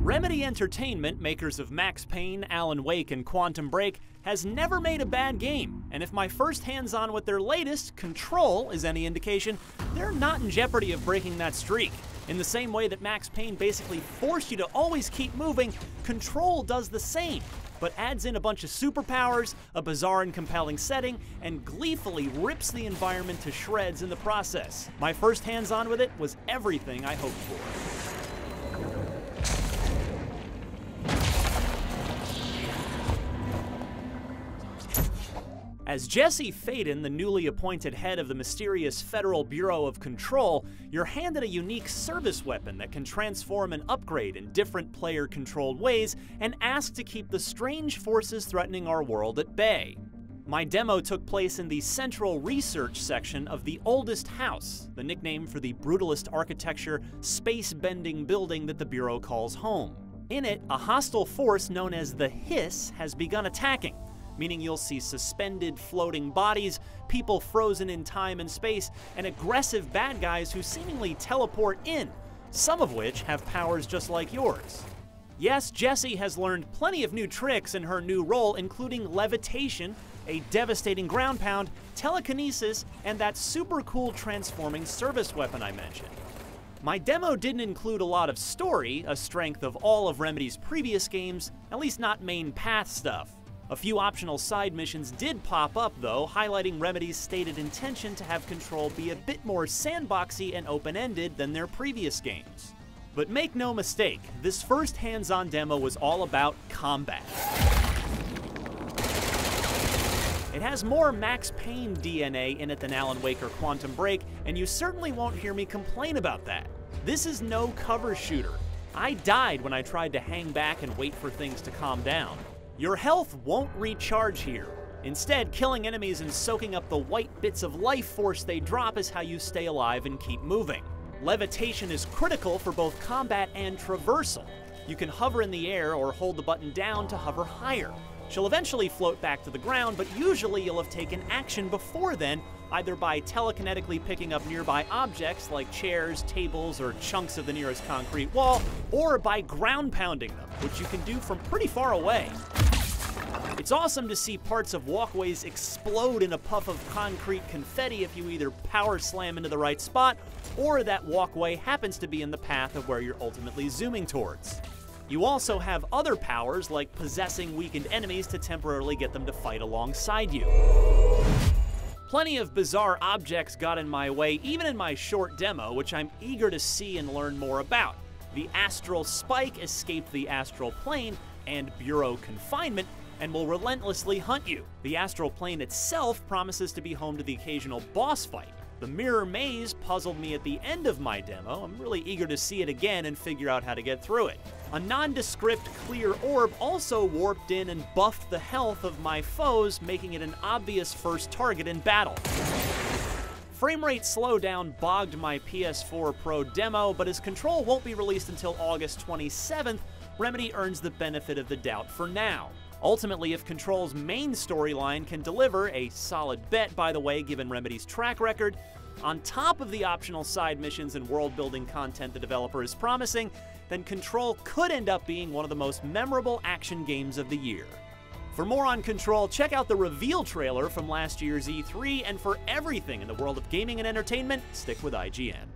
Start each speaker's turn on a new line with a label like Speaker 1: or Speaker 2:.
Speaker 1: Remedy Entertainment, makers of Max Payne, Alan Wake, and Quantum Break, has never made a bad game, and if my first hands-on with their latest, Control, is any indication, they're not in jeopardy of breaking that streak. In the same way that Max Payne basically forced you to always keep moving, Control does the same, but adds in a bunch of superpowers, a bizarre and compelling setting, and gleefully rips the environment to shreds in the process. My first hands-on with it was everything I hoped for. As Jesse Faden, the newly appointed head of the mysterious Federal Bureau of Control, you're handed a unique service weapon that can transform and upgrade in different player-controlled ways and asked to keep the strange forces threatening our world at bay. My demo took place in the central research section of the Oldest House, the nickname for the brutalist architecture, space-bending building that the Bureau calls home. In it, a hostile force known as the Hiss has begun attacking, meaning you'll see suspended floating bodies, people frozen in time and space, and aggressive bad guys who seemingly teleport in, some of which have powers just like yours. Yes, Jessie has learned plenty of new tricks in her new role, including levitation, a devastating ground pound, telekinesis, and that super cool transforming service weapon I mentioned. My demo didn't include a lot of story, a strength of all of Remedy's previous games, at least not main path stuff. A few optional side missions did pop up, though, highlighting Remedy's stated intention to have Control be a bit more sandboxy and open-ended than their previous games. But make no mistake, this first hands-on demo was all about combat. It has more Max Payne DNA in it than Alan Wake or Quantum Break, and you certainly won't hear me complain about that. This is no cover shooter. I died when I tried to hang back and wait for things to calm down. Your health won't recharge here. Instead, killing enemies and soaking up the white bits of life force they drop is how you stay alive and keep moving. Levitation is critical for both combat and traversal. You can hover in the air or hold the button down to hover higher. She'll eventually float back to the ground, but usually you'll have taken action before then, either by telekinetically picking up nearby objects like chairs, tables, or chunks of the nearest concrete wall, or by ground pounding them, which you can do from pretty far away. It's awesome to see parts of walkways explode in a puff of concrete confetti if you either power slam into the right spot, or that walkway happens to be in the path of where you're ultimately zooming towards. You also have other powers, like possessing weakened enemies to temporarily get them to fight alongside you. Plenty of bizarre objects got in my way, even in my short demo, which I'm eager to see and learn more about. The astral spike escaped the astral plane and Bureau confinement, and will relentlessly hunt you. The astral plane itself promises to be home to the occasional boss fight. The mirror maze puzzled me at the end of my demo. I'm really eager to see it again and figure out how to get through it. A nondescript clear orb also warped in and buffed the health of my foes, making it an obvious first target in battle. Framerate slowdown bogged my PS4 Pro demo, but as Control won't be released until August 27th, Remedy earns the benefit of the doubt for now. Ultimately, if Control's main storyline can deliver, a solid bet by the way given Remedy's track record, on top of the optional side missions and world-building content the developer is promising, then Control could end up being one of the most memorable action games of the year. For more on Control, check out the reveal trailer from last year's E3, and for everything in the world of gaming and entertainment, stick with IGN.